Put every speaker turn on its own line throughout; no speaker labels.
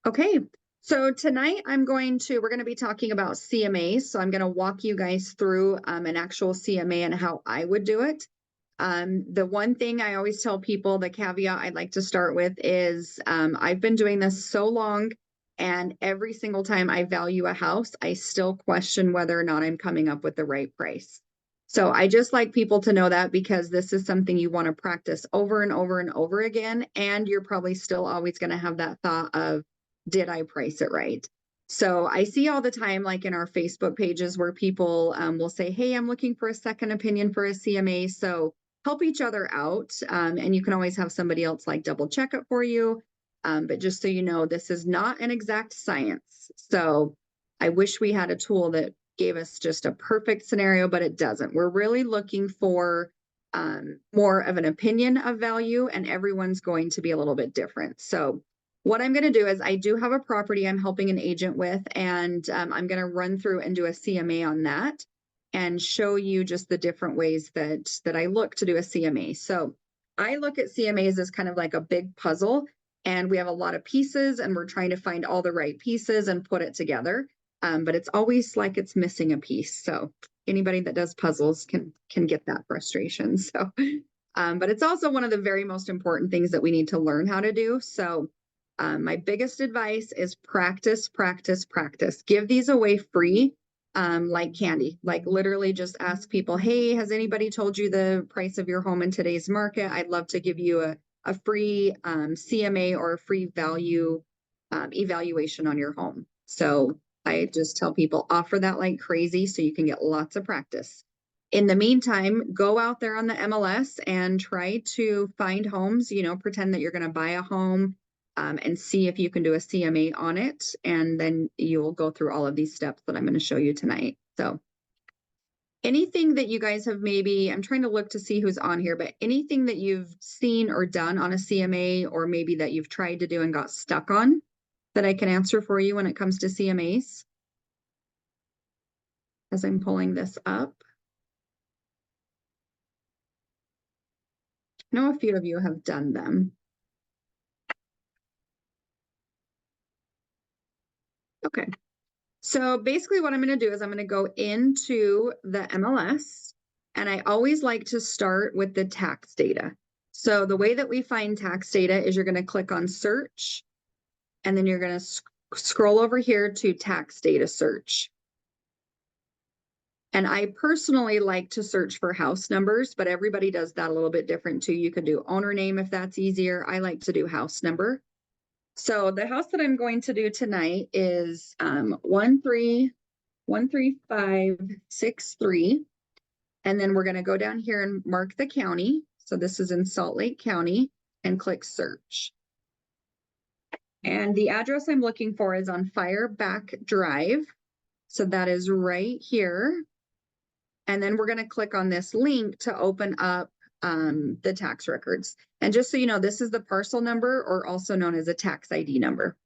Okay, so tonight we're going to be talking about CMAs. So I'm going to walk you guys through an actual CMA and how I would do it. The one thing I always tell people, the caveat I'd like to start with is I've been doing this so long, and every single time I value a house, I still question whether or not I'm coming up with the right price. So I just like people to know that, because this is something you want to practice over and over and over again. And you're probably still always going to have that thought of, did I price it right? So I see all the time, like in our Facebook pages, where people will say, hey, I'm looking for a second opinion for a CMA. So help each other out. And you can always have somebody else like double check it for you. But just so you know, this is not an exact science. So I wish we had a tool that gave us just a perfect scenario, but it doesn't. We're really looking for more of an opinion of value, and everyone's going to be a little bit different. So what I'm going to do is I do have a property I'm helping an agent with, and I'm going to run through and do a CMA on that and show you just the different ways that I look to do a CMA. So I look at CMAs as kind of like a big puzzle, and we have a lot of pieces, and we're trying to find all the right pieces and put it together. But it's always like it's missing a piece. So anybody that does puzzles can get that frustration. So, but it's also one of the very most important things that we need to learn how to do. So my biggest advice is practice, practice, practice. Give these away free, like candy. Like literally just ask people, hey, has anybody told you the price of your home in today's market? I'd love to give you a free CMA or a free value evaluation on your home. So I just tell people, offer that like crazy so you can get lots of practice. In the meantime, go out there on the MLS and try to find homes, pretend that you're going to buy a home, and see if you can do a CMA on it. And then you'll go through all of these steps that I'm going to show you tonight. So anything that you guys have I'm trying to look to see who's on here, but anything that you've seen or done on a CMA, or maybe that you've tried to do and got stuck on, that I can answer for you when it comes to CMAs? As I'm pulling this up. I know a few of you have done them. Okay. So basically what I'm going to do is I'm going to go into the MLS, and I always like to start with the tax data. So the way that we find tax data is you're going to click on search, and then you're going to scroll over here to tax data search. And I personally like to search for house numbers, but everybody does that a little bit different too. You could do owner name if that's easier. I like to do house number. So the house that I'm going to do tonight is 13563. And then we're going to go down here and mark the county. So this is in Salt Lake County, and click search. And the address I'm looking for is on Fireback Drive. So that is right here. And then we're going to click on this link to open up the tax records. And just so you know, this is the parcel number, or also known as a tax ID number.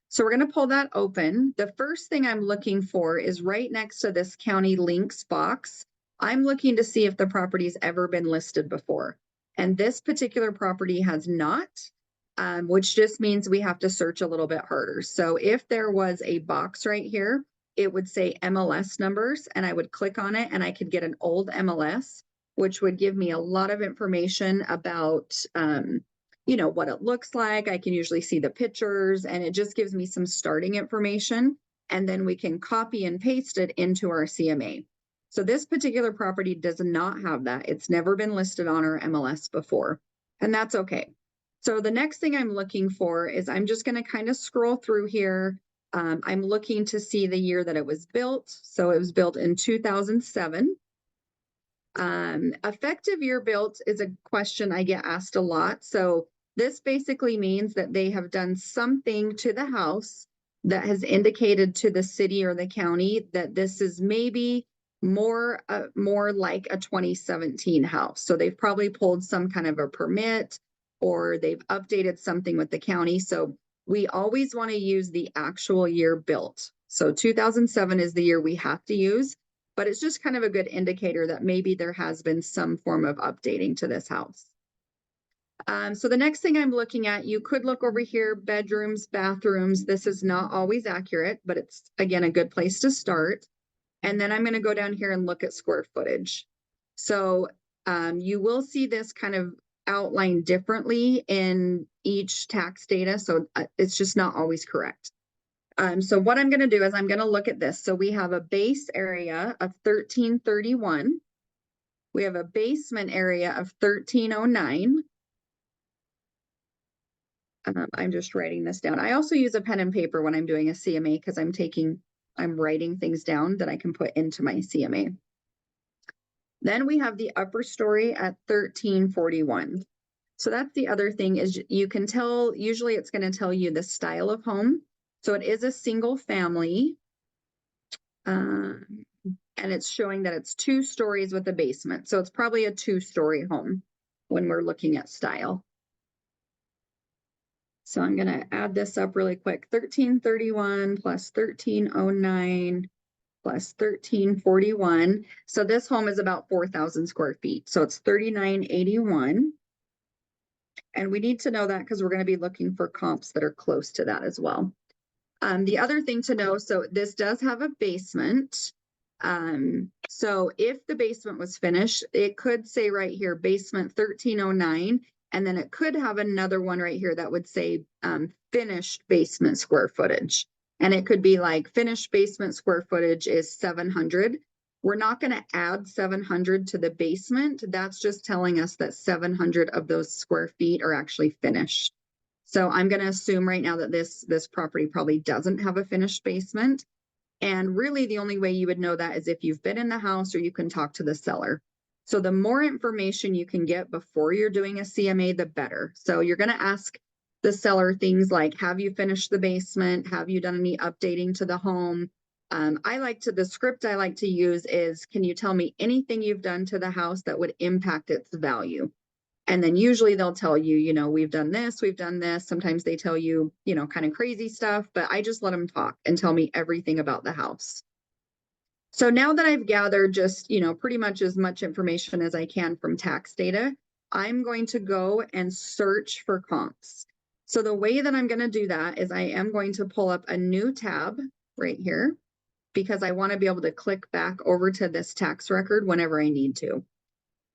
So we're going to pull that open. The first thing I'm looking for is right next to this county links box. I'm looking to see if the property's ever been listed before. And this particular property has not, which just means we have to search a little bit harder. So if there was a box right here, it would say MLS numbers, and I would click on it and I could get an old MLS, which would give me a lot of information about, what it looks like. I can usually see the pictures, and it just gives me some starting information. And then we can copy and paste it into our CMA. So this particular property does not have that. It's never been listed on our MLS before, and that's okay. So the next thing I'm looking for is I'm just going to kind of scroll through here. I'm looking to see the year that it was built. So it was built in 2007. Effective year built is a question I get asked a lot. So this basically means that they have done something to the house that has indicated to the city or the county that this is maybe more like a 2017 house. So they've probably pulled some kind of a permit, or they've updated something with the county. So we always want to use the actual year built. So 2007 is the year we have to use, but it's just kind of a good indicator that maybe there has been some form of updating to this house. So the next thing I'm looking at, you could look over here, bedrooms, bathrooms. This is not always accurate, but it's, again, a good place to start. And then I'm going to go down here and look at square footage. So you will see this kind of outlined differently in each tax data. So it's just not always correct. So what I'm going to do is I'm going to look at this. So we have a base area of 1331. We have a basement area of 1309. I'm just writing this down. I also use a pen and paper when I'm doing a CMA because I'm writing things down that I can put into my CMA. Then we have the upper story at 1341. So that's the other thing is you can tell, usually it's going to tell you the style of home. So it is a single family. And it's showing that it's 2 stories with a basement. So it's probably a 2-story home when we're looking at style. So I'm going to add this up really quick. 1331 plus 1309 plus 1341. So this home is about 4,000 square feet. So it's 3981. And we need to know that because we're going to be looking for comps that are close to that as well. The other thing to know, so this does have a basement. So if the basement was finished, it could say right here, basement 1309, and then it could have another one right here that would say finished basement square footage. And it could be like finished basement square footage is 700. We're not going to add 700 to the basement. That's just telling us that 700 of those square feet are actually finished. So I'm going to assume right now that this property probably doesn't have a finished basement. And really the only way you would know that is if you've been in the house or you can talk to the seller. So the more information you can get before you're doing a CMA, the better. So you're going to ask the seller things like, have you finished the basement? Have you done any updating to the home? The script I like to use is, can you tell me anything you've done to the house that would impact its value? And then usually they'll tell you, you know, we've done this, we've done this. Sometimes they tell you, you know, kind of crazy stuff, but I just let them talk and tell me everything about the house. So now that I've gathered just, you know, pretty much as much information as I can from tax data, I'm going to go and search for comps. So the way that I'm going to do that is I am going to pull up a new tab right here because I want to be able to click back over to this tax record whenever I need to.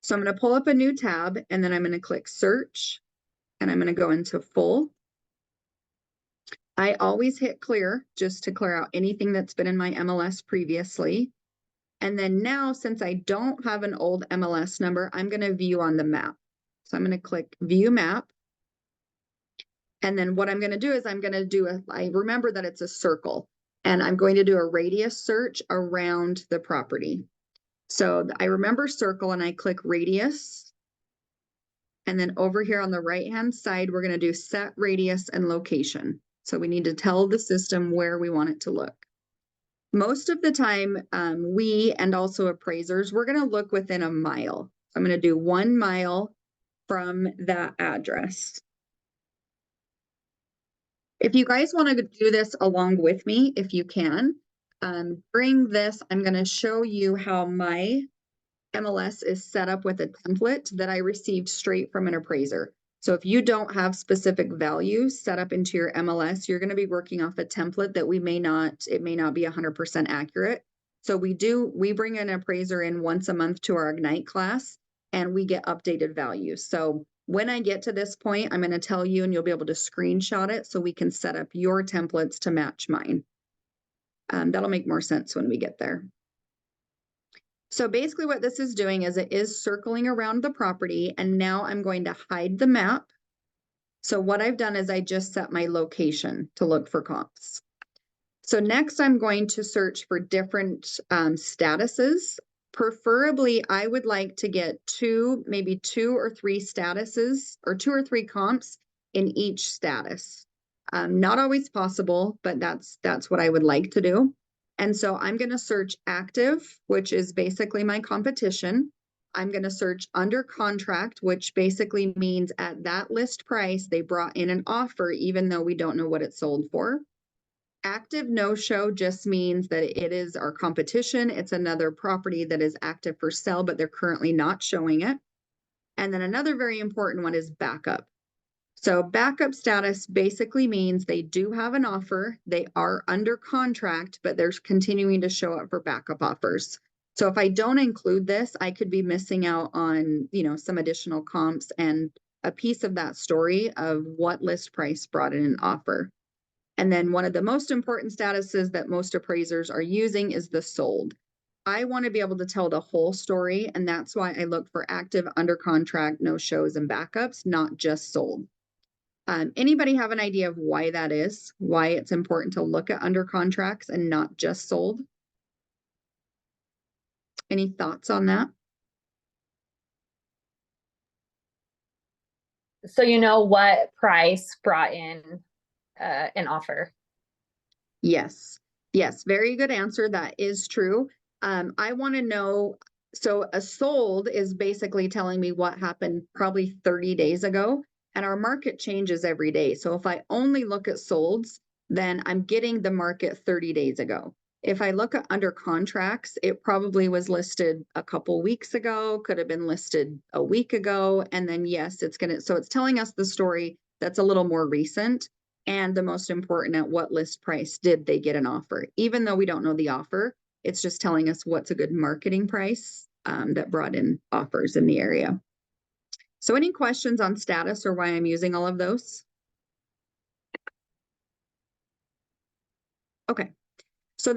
So I'm going to pull up a new tab and then I'm going to click search and I'm going to go into full. I always hit clear just to clear out anything that's been in my MLS previously. And then now, since I don't have an old MLS number, I'm going to view on the map. So I'm going to click view map. And then what I'm going to do is I'm going to do I remember that it's a circle and I'm going to do a radius search around the property. So I remember circle and I click radius. And then over here on the right-hand side, we're going to do set radius and location. So we need to tell the system where we want it to look. Most of the time, we and also appraisers, we're going to look within a mile. So I'm going to do 1 mile from that address. If you guys want to do this along with me, if you can, during this, I'm going to show you how my MLS is set up with a template that I received straight from an appraiser. So if you don't have specific values set up into your MLS, you're going to be working off a template that it may not be 100% accurate. So we bring an appraiser in once a month to our Ignite class and we get updated values. So when I get to this point, I'm going to tell you and you'll be able to screenshot it so we can set up your templates to match mine. That'll make more sense when we get there. So basically what this is doing is it is circling around the property and now I'm going to hide the map. So what I've done is I just set my location to look for comps. So next I'm going to search for different statuses. Preferably I would like to get maybe two or three statuses or 2 or 3 comps in each status. Not always possible, but that's what I would like to do. And so I'm going to search active, which is basically my competition. I'm going to search under contract, which basically means at that list price, they brought in an offer, even though we don't know what it sold for. Active no-show just means that it is our competition. It's another property that is active for sale, but they're currently not showing it. And then another very important one is backup. So backup status basically means they do have an offer, they are under contract, but they're continuing to show up for backup offers. So if I don't include this, I could be missing out on, some additional comps and a piece of that story of what list price brought in an offer. And then one of the most important statuses that most appraisers are using is the sold. I want to be able to tell the whole story, and that's why I look for active, under contract, no shows, and backups, not just sold. Anybody have an idea of why that is? Why it's important to look at under contracts and not just sold? Any thoughts on that?
So you know what price brought in an offer?
Yes. Yes, very good answer. That is true. I want to know, so a sold is basically telling me what happened probably 30 days ago, and our market changes every day. So if I only look at solds, then I'm getting the market 30 days ago. If I look at under contracts, it probably was listed a couple weeks ago, could have been listed a week ago, and then yes, so it's telling us the story that's a little more recent. And the most important, at what list price did they get an offer? Even though we don't know the offer, it's just telling us what's a good marketing price that brought in offers in the area. So any questions on status or why I'm using all of those? Okay. So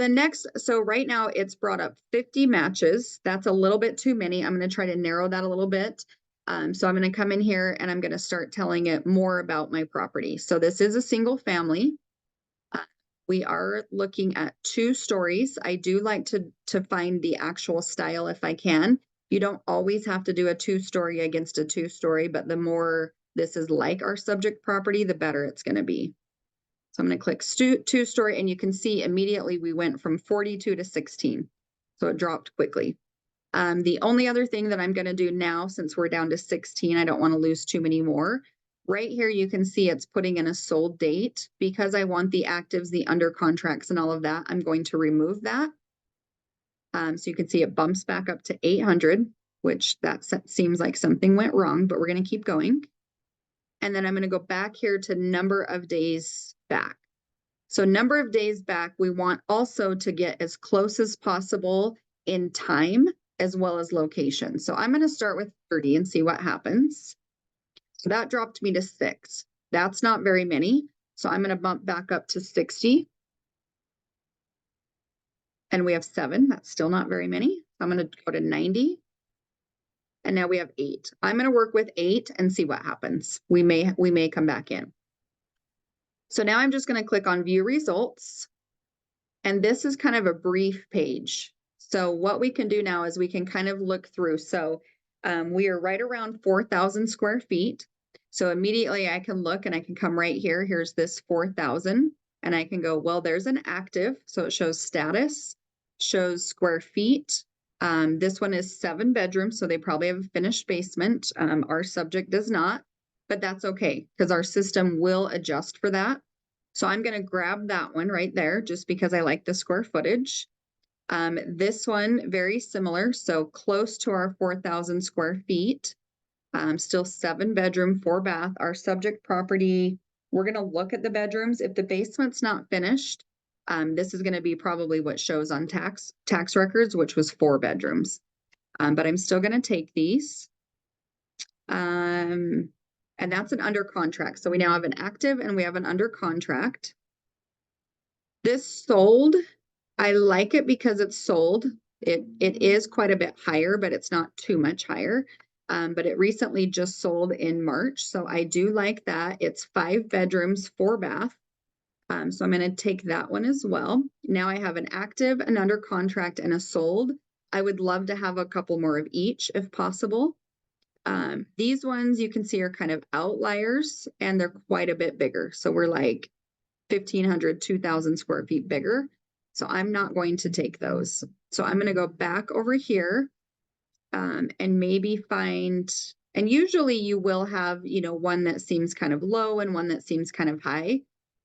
right now it's brought up 50 matches. That's a little bit too many. I'm going to try to narrow that a little bit. So I'm going to come in here and I'm going to start telling it more about my property. So this is a single family. We are looking at 2 stories. I do like to find the actual style if I can. You don't always have to do a 2-story against a 2-story, but the more this is like our subject property, the better it's going to be. So I'm going to click 2-story, and you can see immediately we went from 42 to 16. So it dropped quickly. The only other thing that I'm going to do now, since we're down to 16, I don't want to lose too many more. Right here, you can see it's putting in a sold date. Because I want the actives, the under contracts, and all of that, I'm going to remove that. So you can see it bumps back up to 800, which that seems like something went wrong, but we're going to keep going. And then I'm going to go back here to number of days back. So number of days back, we want also to get as close as possible in time as well as location. So I'm going to start with 30 and see what happens. So that dropped me to 6. That's not very many. So I'm going to bump back up to 60. And we have 7. That's still not very many. I'm going to go to 90. And now we have 8. I'm going to work with 8 and see what happens. We may come back in. So now I'm just going to click on view results. And this is kind of a brief page. So what we can do now is we can kind of look through. So we are right around 4,000 square feet. So immediately I can look and I can come right here. Here's this 4,000 and I can go, well, there's an active. So it shows status, shows square feet. This one is 7 bedrooms. So they probably have a finished basement. Our subject does not, but that's okay because our system will adjust for that. So I'm going to grab that one right there just because I like the square footage. This one, very similar. So close to our 4,000 square feet. Still 7 bedroom, 4 bath. Our subject property, we're going to look at the bedrooms. If the basement's not finished, this is going to be probably what shows on tax records, which was 4 bedrooms. But I'm still going to take these. And that's an under contract. So we now have an active and we have an under contract. This sold, I like it because it's sold. It is quite a bit higher, but it's not too much higher. But it recently just sold in March. So I do like that. It's 5 bedrooms, 4 bath. So I'm going to take that one as well. Now I have an active, an under contract, and a sold. I would love to have a couple more of each if possible. These ones you can see are kind of outliers and they're quite a bit bigger. So we're like 1,500, 2,000 square feet bigger. So I'm not going to take those. So I'm going to go back over here and maybe find, and usually you will have, one that seems kind of low and one that seems kind of high.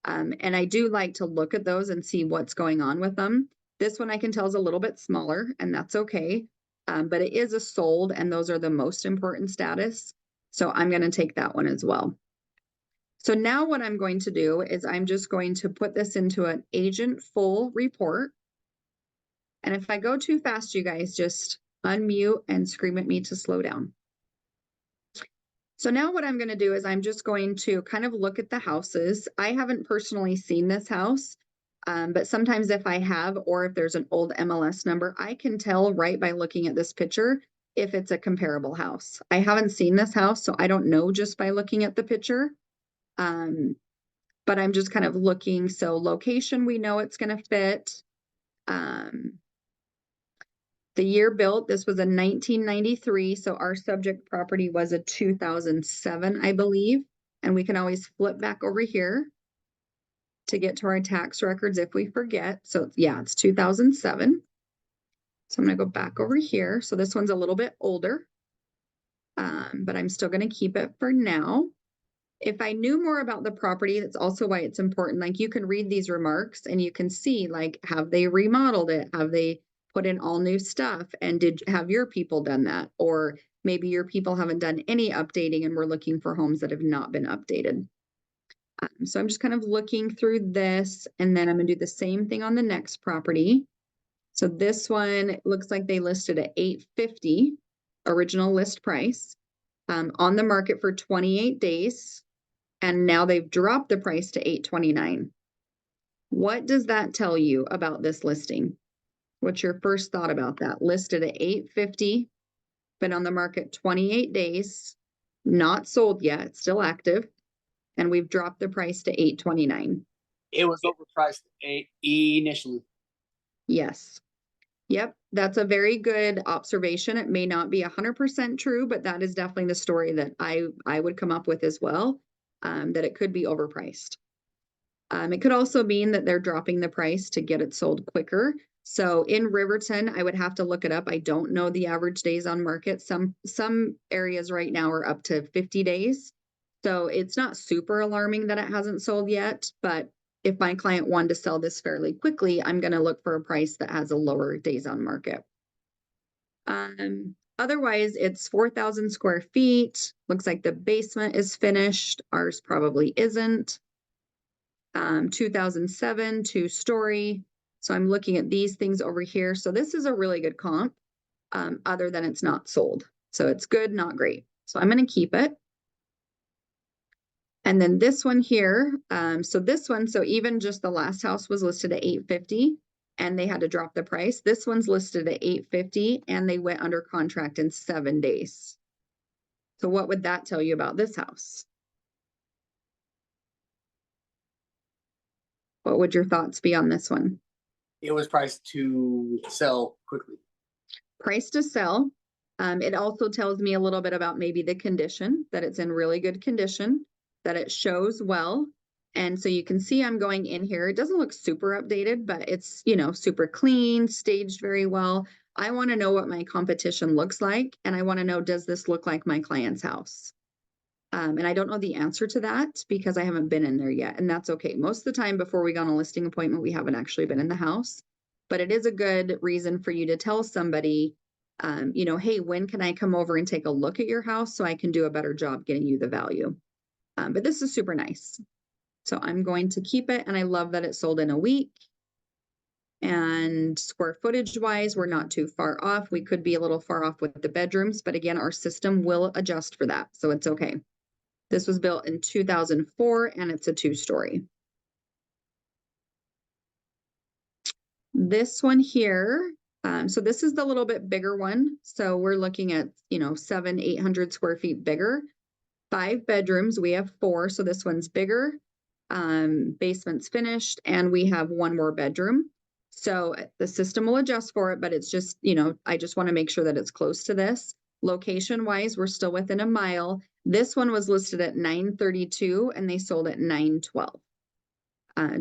And I do like to look at those and see what's going on with them. This one I can tell is a little bit smaller and that's okay. but it is a sold, and those are the most important status. So I'm going to take that one as well. So now what I'm going to do is I'm just going to put this into an agent full report. And if I go too fast, you guys just unmute and scream at me to slow down. So now what I'm going to do is I'm just going to kind of look at the houses. I haven't personally seen this house, but sometimes if I have, or if there's an old MLS number, I can tell right by looking at this picture if it's a comparable house. I haven't seen this house, so I don't know just by looking at the picture. But I'm just kind of looking. So location, we know it's going to fit. The year built, this was a 1993, so our subject property was a 2007, I believe. And we can always flip back over here to get to our tax records if we forget. So yeah, it's 2007. So I'm going to go back over here. So this one's a little bit older, but I'm still going to keep it for now. If I knew more about the property, that's also why it's important. Like you can read these remarks and you can see, like, have they remodeled it? Have they put in all new stuff? And have your people done that? Or maybe your people haven't done any updating and we're looking for homes that have not been updated. So I'm just kind of looking through this, and then I'm gonna do the same thing on the next property. So this one looks like they listed at $850 original list price, on the market for 28 days. And now they've dropped the price to $829. What does that tell you about this listing? What's your first thought about that? Listed at $850, been on the market 28 days, not sold yet, still active, and we've dropped the price to $829.
It was overpriced initially.
Yes. Yep, that's a very good observation. It may not be 100% true, but that is definitely the story that I would come up with as well, that it could be overpriced. It could also mean that they're dropping the price to get it sold quicker. So in Riverton, I would have to look it up. I don't know the average days on market. Some areas right now are up to 50 days. So it's not super alarming that it hasn't sold yet, but if my client wanted to sell this fairly quickly, I'm going to look for a price that has a lower days on market. Otherwise, it's 4,000 square feet. Looks like the basement is finished. Ours probably isn't. 2007, 2-story. So I'm looking at these things over here. So this is a really good comp, other than it's not sold. So it's good, not great. So I'm going to keep it. And then this one here, so even just the last house was listed at $850 and they had to drop the price. This one's listed at $850 and they went under contract in 7 days. So what would that tell you about this house? What would your thoughts be on this one?
It was priced to sell quickly.
Price to sell. It also tells me a little bit about maybe the condition, that it's in really good condition, that it shows well. And so you can see I'm going in here. It doesn't look super updated, but it's, super clean, staged very well. I want to know what my competition looks like. And I want to know, does this look like my client's house? And I don't know the answer to that because I haven't been in there yet. And that's okay. Most of the time before we go on a listing appointment, we haven't actually been in the house. But it is a good reason for you to tell somebody, hey, when can I come over and take a look at your house so I can do a better job getting you the value? But this is super nice. So I'm going to keep it. And I love that it sold in a week. And square footage wise, we're not too far off. We could be a little far off with the bedrooms, but again, our system will adjust for that. So it's okay. This was built in 2004 and it's a 2-story. This one here, so this is the little bit bigger one. So we're looking at, 700-800 square feet bigger. 5 bedrooms, we have 4. So this one's bigger. Basement's finished and we have 1 more bedroom. So the system will adjust for it, but it's just, I just want to make sure that it's close to this. Location wise, we're still within a mile. This one was listed at $932 and they sold at $912.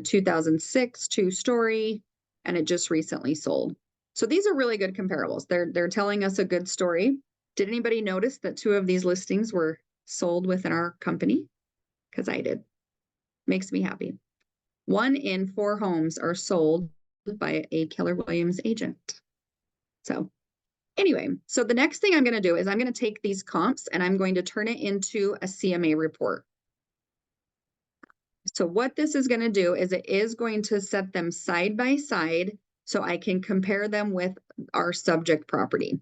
2006, 2-story, and it just recently sold. So these are really good comparables. They're telling us a good story. Did anybody notice that 2 of these listings were sold within our company? Because I did. Makes me happy. 1 in 4 homes are sold by a Keller Williams agent. So Anyway, so the next thing I'm going to do is I'm going to take these comps and I'm going to turn it into a CMA report. So what this is going to do is it is going to set them side by side so I can compare them with our subject property.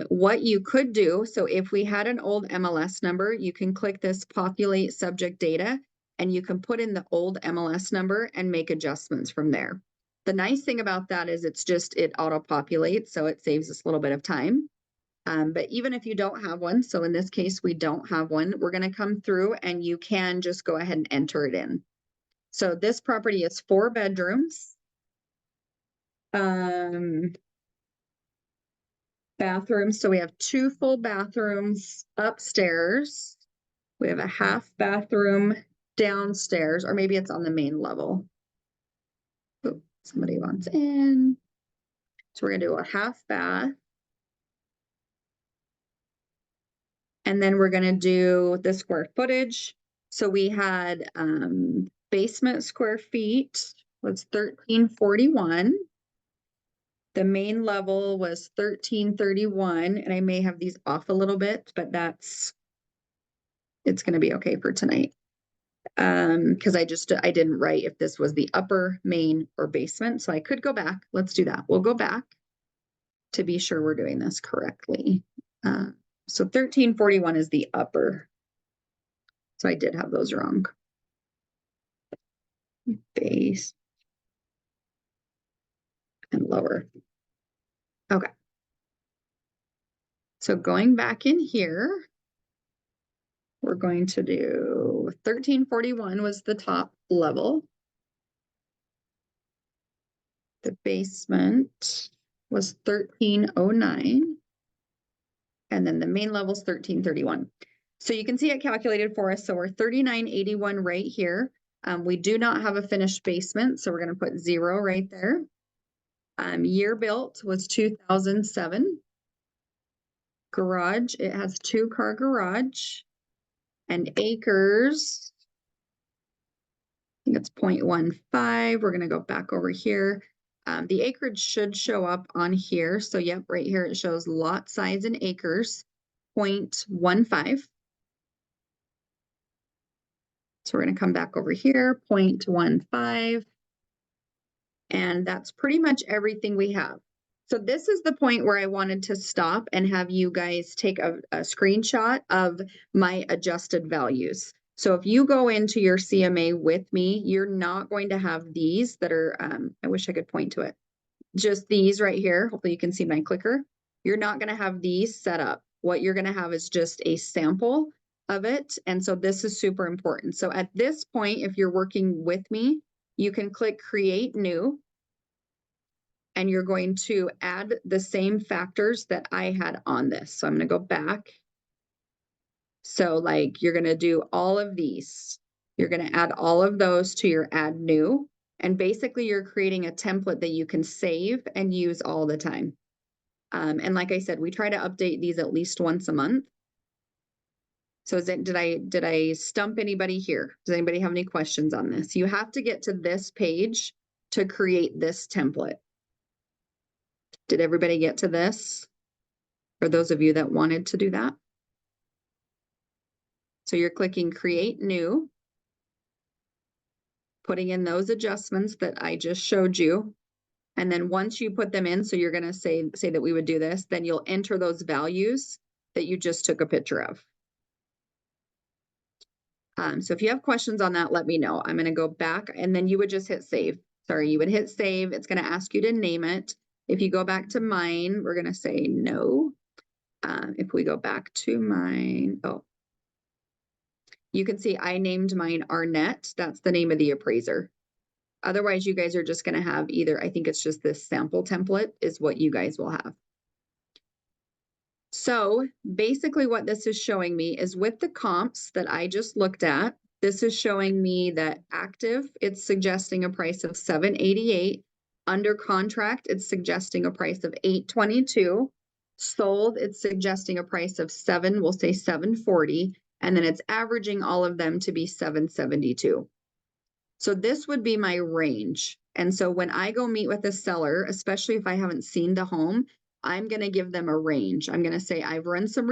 What you could do, so if we had an old MLS number, you can click this populate subject data and you can put in the old MLS number and make adjustments from there. The nice thing about that is it auto-populates, so it saves us a little bit of time. But even if you don't have one, so in this case, we don't have one, we're going to come through and you can just go ahead and enter it in. So this property is 4 bedrooms. Bathrooms, so we have 2 full bathrooms upstairs. We have a half bathroom downstairs, or maybe it's on the main level. Oh, somebody wants in. So we're gonna do a half bath. And then we're gonna do the square footage. So we had basement square feet was 1341. The main level was 1331, and I may have these off a little bit, but it's gonna be okay for tonight. Because I didn't write if this was the upper, main, or basement, so I could go back. Let's do that. We'll go back to be sure we're doing this correctly. So 1341 is the upper. So I did have those wrong. Base and lower. Okay. So going back in here, we're going to do 1341 was the top level. The basement was 1309. And then the main level is 1331. So you can see it calculated for us. So we're 3981 right here. We do not have a finished basement, so we're going to put 0 right there. Year built was 2007. Garage, it has 2-car garage. And acres, I think it's 0.15. We're going to go back over here. The acreage should show up on here. So yep, right here it shows lot size in acres, 0.15. So we're going to come back over here, 0.15. And that's pretty much everything we have. So this is the point where I wanted to stop and have you guys take a screenshot of my adjusted values. So if you go into your CMA with me, you're not going to have these that are, I wish I could point to it. Just these right here. Hopefully you can see my clicker. You're not going to have these set up. What you're going to have is just a sample of it. And so this is super important. So at this point, if you're working with me, you can click create new. And you're going to add the same factors that I had on this. So I'm going to go back. So like you're going to do all of these. You're going to add all of those to your add new. And basically you're creating a template that you can save and use all the time. And like I said, we try to update these at least once a month. So did I stump anybody here? Does anybody have any questions on this? You have to get to this page to create this template. Did everybody get to this? For those of you that wanted to do that. So you're clicking create new, putting in those adjustments that I just showed you. And then once you put them in, so you're going to say that we would do this, then you'll enter those values that you just took a picture of. So if you have questions on that, let me know. I'm going to go back and then you would just hit save. Sorry, you would hit save. It's going to ask you to name it. If you go back to mine, we're going to say no. If we go back to mine, you can see I named mine Arnett. That's the name of the appraiser. Otherwise, you guys are just going to have either, I think it's just this sample template is what you guys will have. So basically what this is showing me is with the comps that I just looked at, this is showing me that active, it's suggesting a price of $788. Under contract, it's suggesting a price of $822. Sold, it's suggesting a price of we'll say $740. And then it's averaging all of them to be $772. So this would be my range. And so when I go meet with a seller, especially if I haven't seen the home, I'm going to give them a range. I'm going to say, I've run a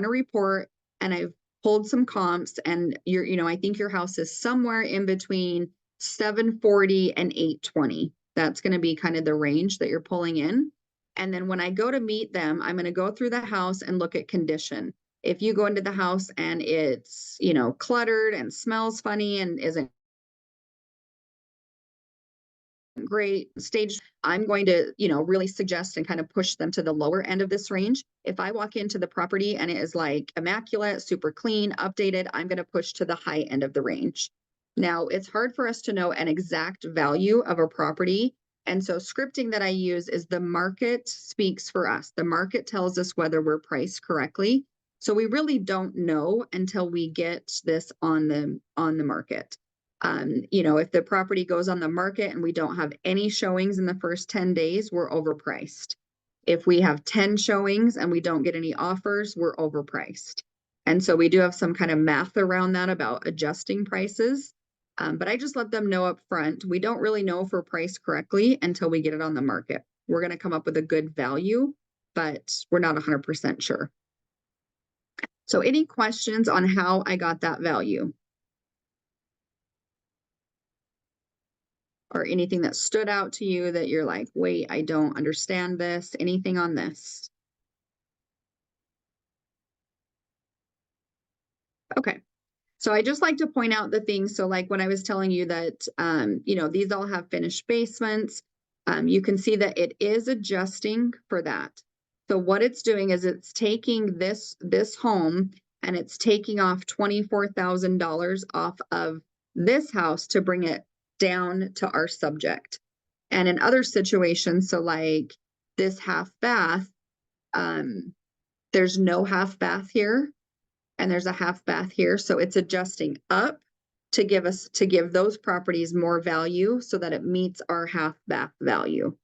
report and I've pulled some comps, and I think your house is somewhere in between 740 and 820. That's going to be kind of the range that you're pulling in. And then when I go to meet them, I'm going to go through the house and look at condition. If you go into the house and it's, cluttered and smells funny and isn't great stage, I'm going to, really suggest and kind of push them to the lower end of this range. If I walk into the property and it is like immaculate, super clean, updated, I'm going to push to the high end of the range. Now, it's hard for us to know an exact value of a property. And so scripting that I use is the market speaks for us. The market tells us whether we're priced correctly. So we really don't know until we get this on the market. If the property goes on the market and we don't have any showings in the first 10 days, we're overpriced. If we have 10 showings and we don't get any offers, we're overpriced. And so we do have some kind of math around that about adjusting prices. But I just let them know up front, we don't really know if we're priced correctly until we get it on the market. We're going to come up with a good value, but we're not 100% sure. So any questions on how I got that value? Or anything that stood out to you that you're like, wait, I don't understand this, anything on this? Okay. So I just like to point out the things. So like when I was telling you that, these all have finished basements, you can see that it is adjusting for that. So what it's doing is it's taking this home and it's taking off $24,000 off of this house to bring it down to our subject. And in other situations, so like this half bath, there's no half bath here and there's a half bath here. So it's adjusting up to give those properties more value so that it meets our half bath value.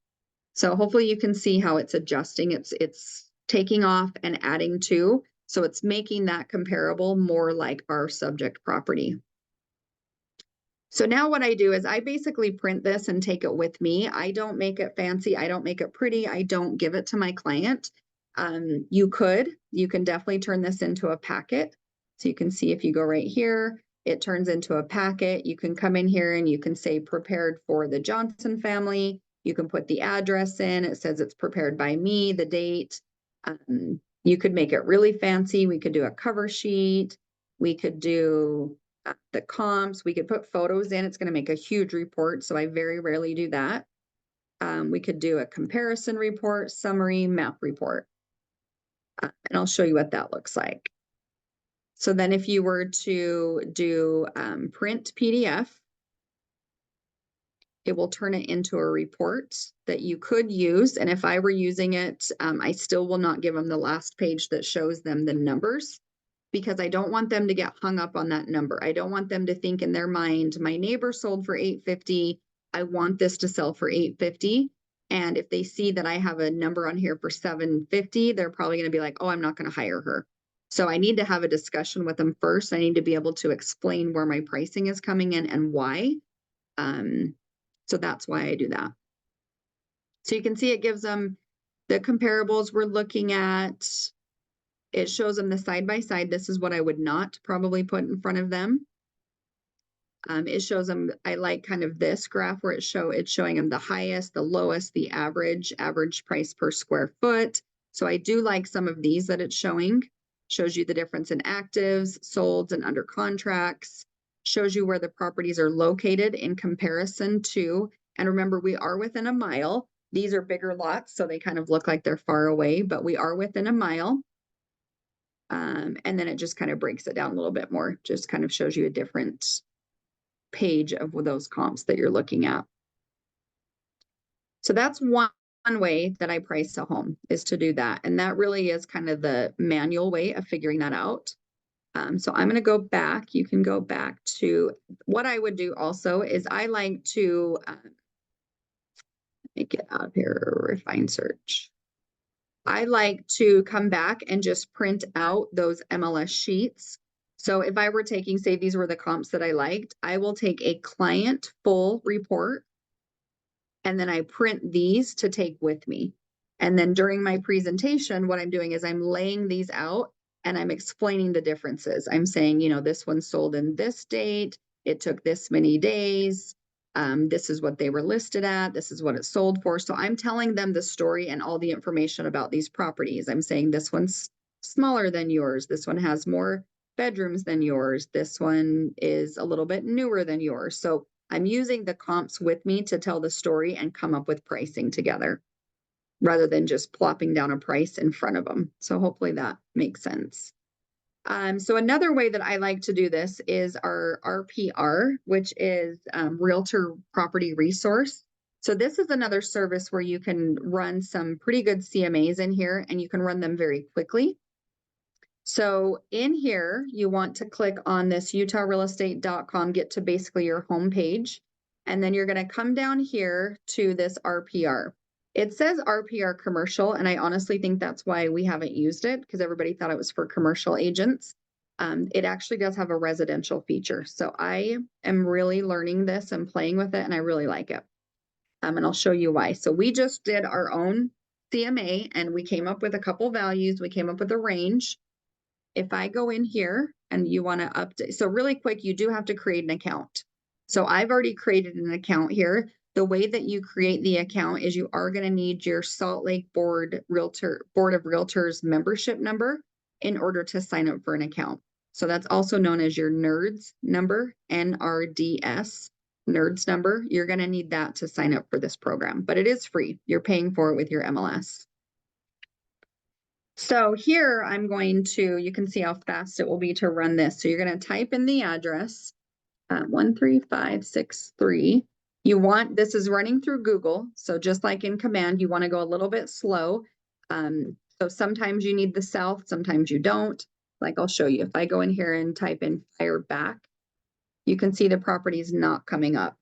So hopefully you can see how it's adjusting. It's taking off and adding to, so it's making that comparable more like our subject property. So now what I do is I basically print this and take it with me. I don't make it fancy. I don't make it pretty. I don't give it to my client. You can definitely turn this into a packet. So you can see if you go right here, it turns into a packet. You can come in here and you can say prepared for the Johnson family. You can put the address in. It says it's prepared by me, the date. You could make it really fancy. We could do a cover sheet. We could do the comps. We could put photos in. It's going to make a huge report. So I very rarely do that. We could do a comparison report, summary, map report. And I'll show you what that looks like. So then if you were to do print PDF, it will turn it into a report that you could use. And if I were using it, I still will not give them the last page that shows them the numbers, because I don't want them to get hung up on that number. I don't want them to think in their mind, my neighbor sold for $850. I want this to sell for $850. And if they see that I have a number on here for $750, they're probably going to be like, oh, I'm not going to hire her. So I need to have a discussion with them first. I need to be able to explain where my pricing is coming in and why. So that's why I do that. So you can see it gives them the comparables we're looking at. It shows them the side by side. This is what I would not probably put in front of them. It shows them, I like kind of this graph where it's showing them the highest, the lowest, the average price per square foot. So I do like some of these that it's showing. Shows you the difference in actives, solds, and under contracts. Shows you where the properties are located in comparison to, and remember, we are within a mile. These are bigger lots, so they kind of look like they're far away, but we are within a mile. And then it just kind of breaks it down a little bit more, just kind of shows you a different page of those comps that you're looking at. So that's one way that I price a home, is to do that. And that really is kind of the manual way of figuring that out. So I'm going to go back. You can go back to what I would do also is I like to, let me get out of here, refine search. I like to come back and just print out those MLS sheets. So if I were taking, say these were the comps that I liked, I will take a client full report and then I print these to take with me. And then during my presentation, what I'm doing is I'm laying these out and I'm explaining the differences. I'm saying, you know, this one sold in this date. It took this many days. This is what they were listed at. This is what it sold for. So I'm telling them the story and all the information about these properties. I'm saying this one's smaller than yours. This one has more bedrooms than yours. This one is a little bit newer than yours. So I'm using the comps with me to tell the story and come up with pricing together, rather than just plopping down a price in front of them. So hopefully that makes sense. So another way that I like to do this is our RPR, which is Realtor Property Resource. So this is another service where you can run some pretty good CMAs in here, and you can run them very quickly. So in here, you want to click on this utahrealestate.com, get to basically your home page, and then you're going to come down here to this RPR. It says RPR commercial, and I honestly think that's why we haven't used it, because everybody thought it was for commercial agents. It actually does have a residential feature. So I am really learning this and playing with it, and I really like it. And I'll show you why. So we just did our own CMA, and we came up with a couple values. We came up with a range. If I go in here and you want to update, so really quick, you do have to create an account. So I've already created an account here. The way that you create the account is you are going to need your Salt Lake Board of Realtors membership number in order to sign up for an account. So that's also known as your NERDS number, NRDS, NERDS number. You're going to need that to sign up for this program, but it is free. You're paying for it with your MLS. So here I'm going to, you can see how fast it will be to run this. So you're going to type in the address, 13563. You want, this is running through Google. So just like in command, you want to go a little bit slow. So sometimes you need the south, sometimes you don't. Like I'll show you. If I go in here and type in fire back, you can see the property is not coming up.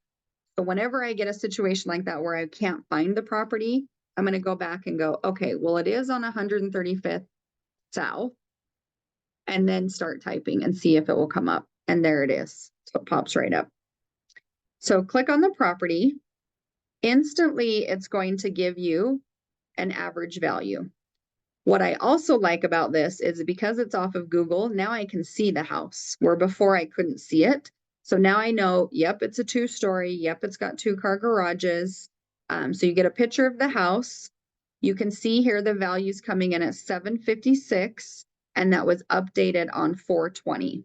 So whenever I get a situation like that where I can't find the property, I'm going to go back and go, okay, well, it is on 135th South, and then start typing and see if it will come up. And there it is. So it pops right up. So click on the property. Instantly, it's going to give you an average value. What I also like about this is because it's off of Google, now I can see the house where before I couldn't see it. So now I know, yep, it's a 2-story. Yep, it's got 2-car garages. So you get a picture of the house. You can see here the values coming in at $756, and that was updated on 4/20.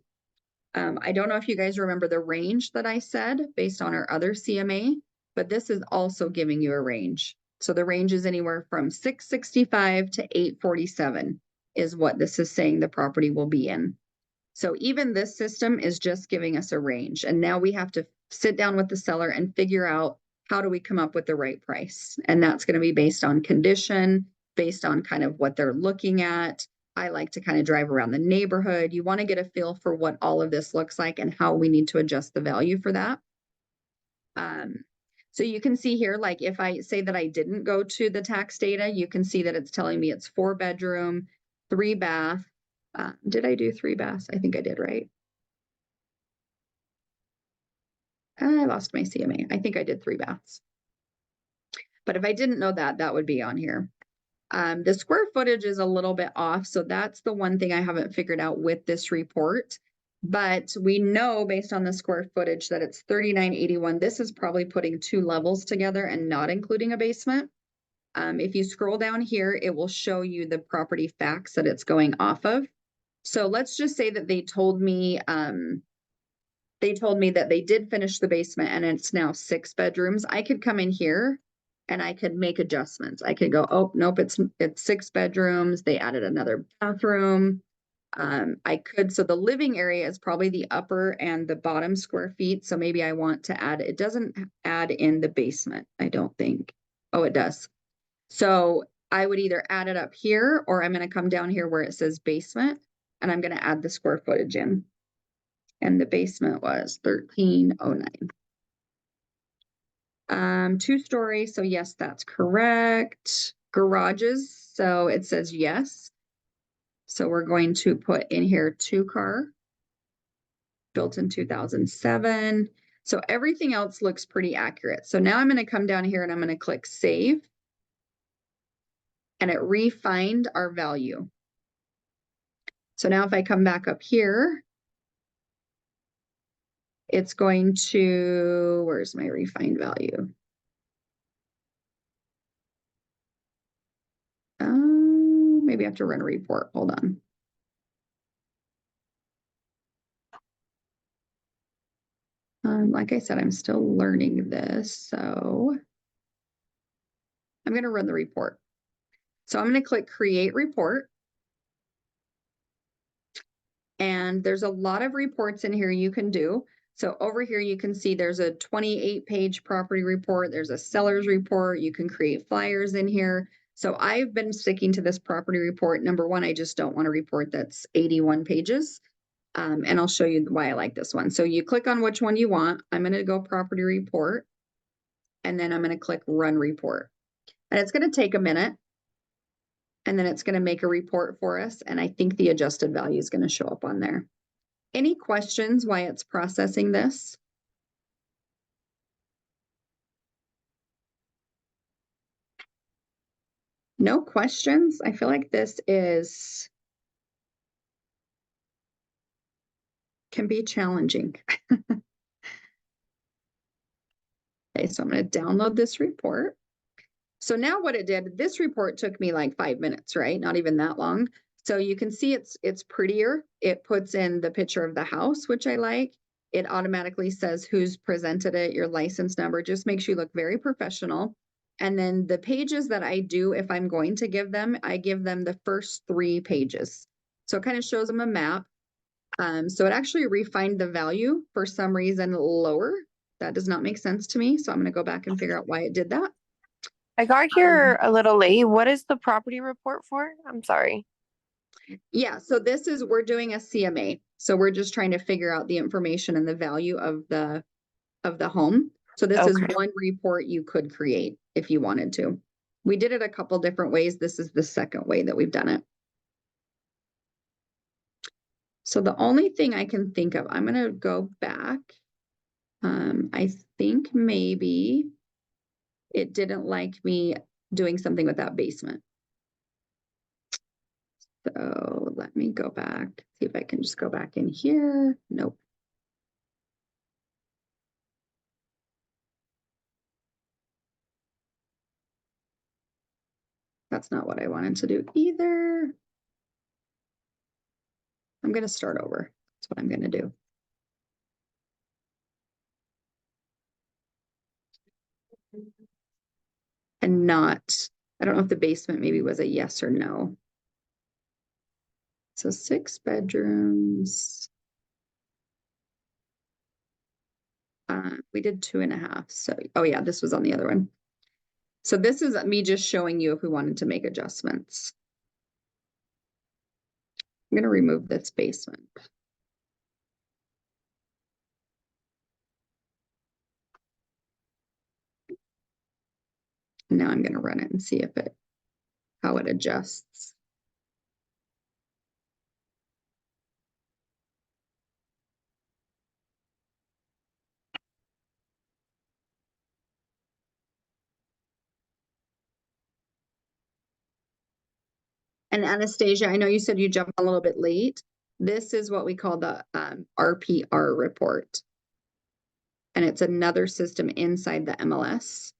I don't know if you guys remember the range that I said based on our other CMA, but this is also giving you a range. So the range is anywhere from 665 to 847 is what this is saying the property will be in. So even this system is just giving us a range. And now we have to sit down with the seller and figure out how do we come up with the right price. And that's going to be based on condition, based on kind of what they're looking at. I like to kind of drive around the neighborhood. You want to get a feel for what all of this looks like and how we need to adjust the value for that. So you can see here, like if I say that I didn't go to the tax data, you can see that it's telling me it's 4-bedroom, 3-bath. Did I do 3 baths? I think I did, right? I lost my CMA. I think I did 3 baths. But if I didn't know that, that would be on here. The square footage is a little bit off. So that's the one thing I haven't figured out with this report. But we know based on the square footage that it's 3981. This is probably putting 2 levels together and not including a basement. If you scroll down here, it will show you the property facts that it's going off of. So let's just say that they told me that they did finish the basement and it's now 6 bedrooms. I could come in here and I could make adjustments. I could go, oh, nope, it's 6 bedrooms. They added another bathroom. So the living area is probably the upper and the bottom square feet. So maybe I want to add, it doesn't add in the basement, I don't think. Oh, it does. So I would either add it up here, or I'm going to come down here where it says basement, and I'm going to add the square footage in. And the basement was 1309. 2-story. So yes, that's correct. Garages. So it says yes. So we're going to put in here 2-car, built in 2007. So everything else looks pretty accurate. So now I'm going to come down here and I'm going to click save. and it refined our value. So now if I come back up here, it's going to, where's my refined value? Maybe I have to run a report. Hold on. Like I said, I'm still learning this, so I'm going to run the report. So I'm going to click Create Report. And there's a lot of reports in here you can do. So over here, you can see there's a 28-page property report. There's a seller's report. You can create flyers in here. So I've been sticking to this property report. Number one, I just don't want a report that's 81 pages. And I'll show you why I like this one. So you click on which one you want. I'm going to go property report. And then I'm going to click run report. And it's going to take a minute. And then it's going to make a report for us. And I think the adjusted value is going to show up on there. Any questions why it's processing this? No questions? I feel like this can be challenging. Okay, so I'm going to download this report. So now what it did, this report took me like 5 minutes, right? Not even that long. So you can see it's prettier. It puts in the picture of the house, which I like. It automatically says who's presented it, your license number, just makes you look very professional. And then the pages that I do, if I'm going to give them, I give them the first 3 pages. So it kind of shows them a map. So it actually refined the value for some reason lower. That does not make sense to me. So I'm going to go back and figure out why it did that.
I got here a little late. What is the property report for? I'm sorry.
Yeah, so this is, we're doing a CMA. So we're just trying to figure out the information and the value of the home. So this is
Okay.
one report you could create if you wanted to. We did it a couple different ways. This is the second way that we've done it. So the only thing I can think of, I'm going to go back. I think maybe it didn't like me doing something with that basement. So let me go back, see if I can just go back in here. Nope. That's not what I wanted to do either. I'm going to start over. That's what I'm going to do. And not, I don't know if the basement maybe was a yes or no. So 6 bedrooms. We did 2.5. So, oh yeah, this was on the other one. So this is me just showing you if we wanted to make adjustments. I'm going to remove this basement. Now I'm going to run it and see if it, how it adjusts. And Anastasia, I know you said you jumped a little bit late. This is what we call the RPR report. And it's another system inside the MLS.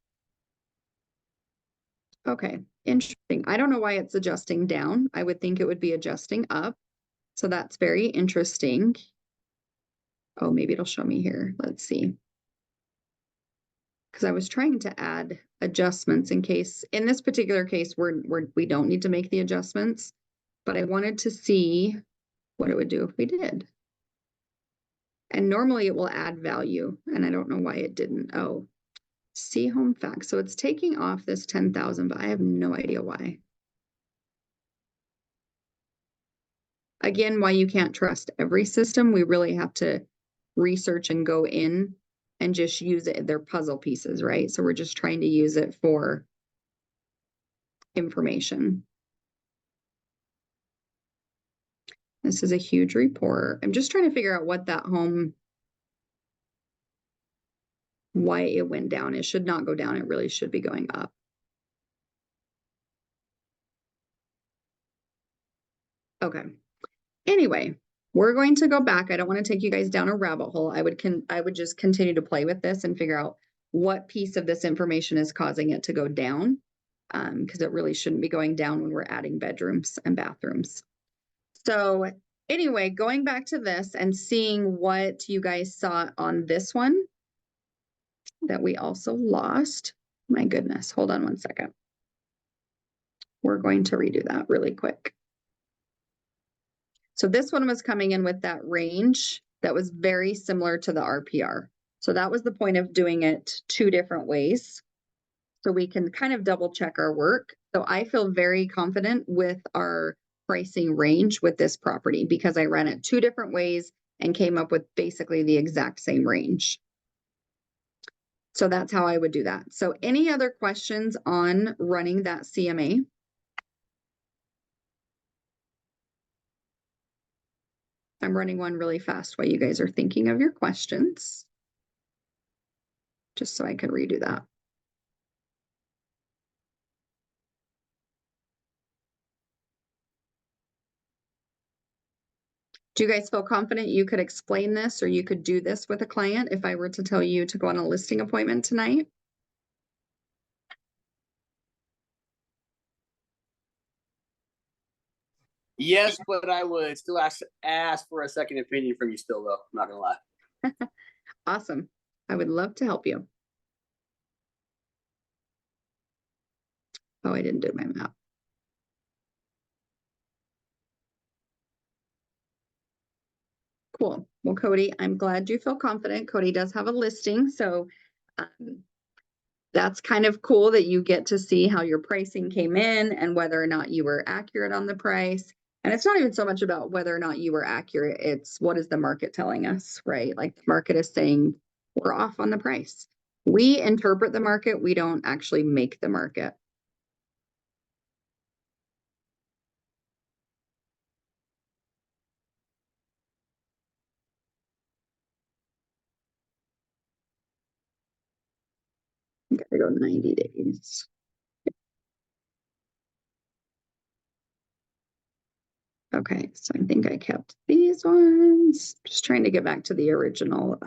Okay, interesting. I don't know why it's adjusting down. I would think it would be adjusting up. So that's very interesting. Oh, maybe it'll show me here. Let's see. Because I was trying to add adjustments in case, in this particular case, we don't need to make the adjustments, but I wanted to see what it would do if we did. And normally it will add value, and I don't know why it didn't. Oh, see home facts. So it's taking off this 10,000, but I have no idea why. Again, why you can't trust every system. We really have to research and go in and just use it. They're puzzle pieces, right? So we're just trying to use it for information. This is a huge report. I'm just trying to figure out what that home, why it went down. It should not go down. It really should be going up. Okay. Anyway, we're going to go back. I don't want to take you guys down a rabbit hole. I would just continue to play with this and figure out what piece of this information is causing it to go down. Because it really shouldn't be going down when we're adding bedrooms and bathrooms. So anyway, going back to this and seeing what you guys saw on this one that we also lost. My goodness, hold on one second. We're going to redo that really quick. So this one was coming in with that range that was very similar to the RPR. So that was the point of doing it two different ways. So we can kind of double check our work. So I feel very confident with our pricing range with this property because I ran it two different ways and came up with basically the exact same range. So that's how I would do that. So any other questions on running that CMA? I'm running one really fast while you guys are thinking of your questions. Just so I can redo that. Do you guys feel confident you could explain this or you could do this with a client if I were to tell you to go on a listing appointment tonight?
Yes, but I would still ask for a second opinion from you still, though. I'm not gonna lie.
Awesome. I would love to help you. Oh, I didn't do my map. Cool. Well, Cody, I'm glad you feel confident. Cody does have a listing, so that's kind of cool that you get to see how your pricing came in and whether or not you were accurate on the price. And it's not even so much about whether or not you were accurate. It's what is the market telling us, right? Like the market is saying we're off on the price. We interpret the market. We don't actually make the market. I gotta go 90 days. Okay, so I think I kept these ones. Just trying to get back to the original.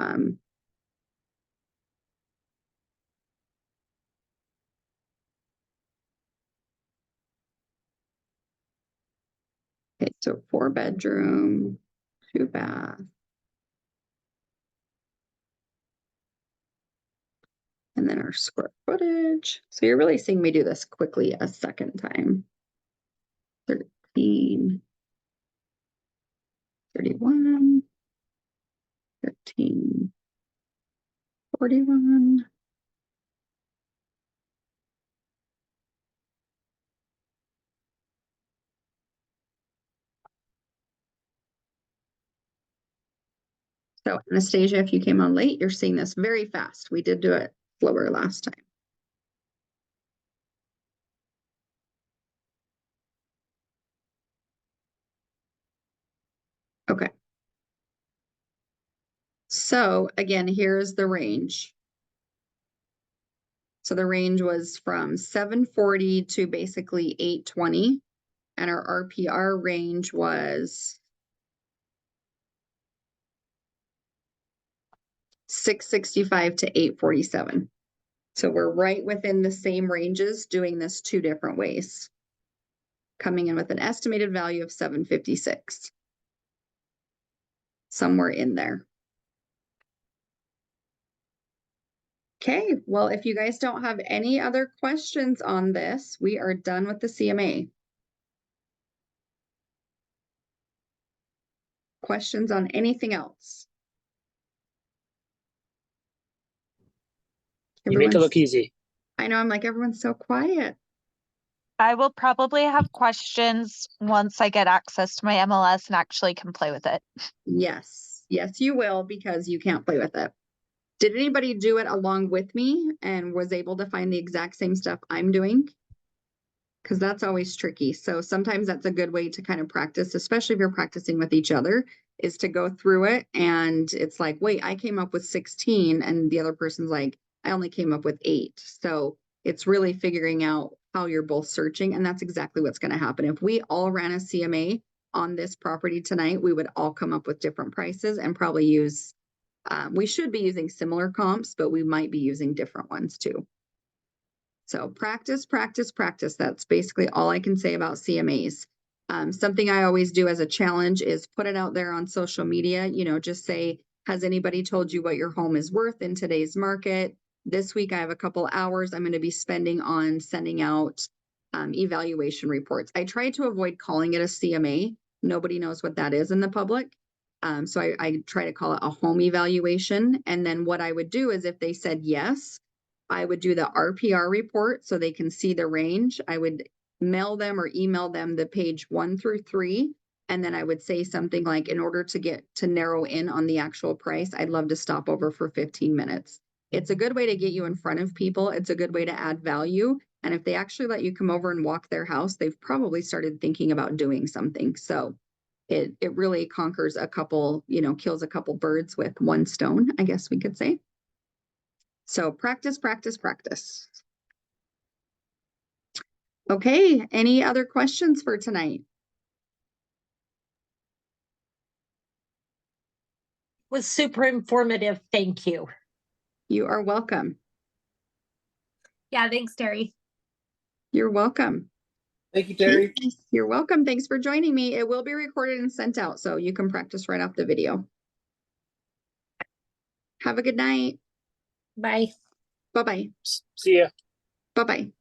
Okay, so 4-bedroom, 2-bath. And then our square footage. So you're really seeing me do this quickly a second time. 13, 31, 15, 41. So Anastasia, if you came on late, you're seeing this very fast. We did do it slower last time. Okay. So again, here's the range. So the range was from 740 to basically 820. And our RPR range was 665 to 847. So we're right within the same ranges doing this two different ways. Coming in with an estimated value of 756. Somewhere in there. Okay, well, if you guys don't have any other questions on this, we are done with the CMA. Questions on anything else?
You make it look easy.
I know, I'm like, everyone's so quiet.
I will probably have questions once I get access to my MLS and actually can play with it.
Yes, yes, you will, because you can't play with it. Did anybody do it along with me and was able to find the exact same stuff I'm doing? Because that's always tricky. So sometimes that's a good way to kind of practice, especially if you're practicing with each other, is to go through it. And it's like, wait, I came up with 16 and the other person's like, I only came up with 8. So it's really figuring out how you're both searching. And that's exactly what's going to happen. If we all ran a CMA on this property tonight, we would all come up with different prices and probably use, we should be using similar comps, but we might be using different ones too. So practice, practice, practice. That's basically all I can say about CMAs. Something I always do as a challenge is put it out there on social media, just say, has anybody told you what your home is worth in today's market? This week, I have a couple hours I'm going to be spending on sending out evaluation reports. I try to avoid calling it a CMA. Nobody knows what that is in the public. So I try to call it a home evaluation. And then what I would do is if they said yes, I would do the RPR report so they can see the range. I would mail them or email them the page 1 through 3. And then I would say something like, in order to get to narrow in on the actual price, I'd love to stop over for 15 minutes. It's a good way to get you in front of people. It's a good way to add value. And if they actually let you come over and walk their house, they've probably started thinking about doing something. So it really conquers a couple, kills a couple birds with one stone, I guess we could say. So practice, practice, practice. Okay, any other questions for tonight?
Was super informative. Thank you.
You are welcome.
Yeah, thanks, Terry.
You're welcome.
Thank you, Terry.
You're welcome. Thanks for joining me. It will be recorded and sent out, so you can practice right off the video. Have a good night.
Bye.
Bye-bye.
See ya.
Bye-bye.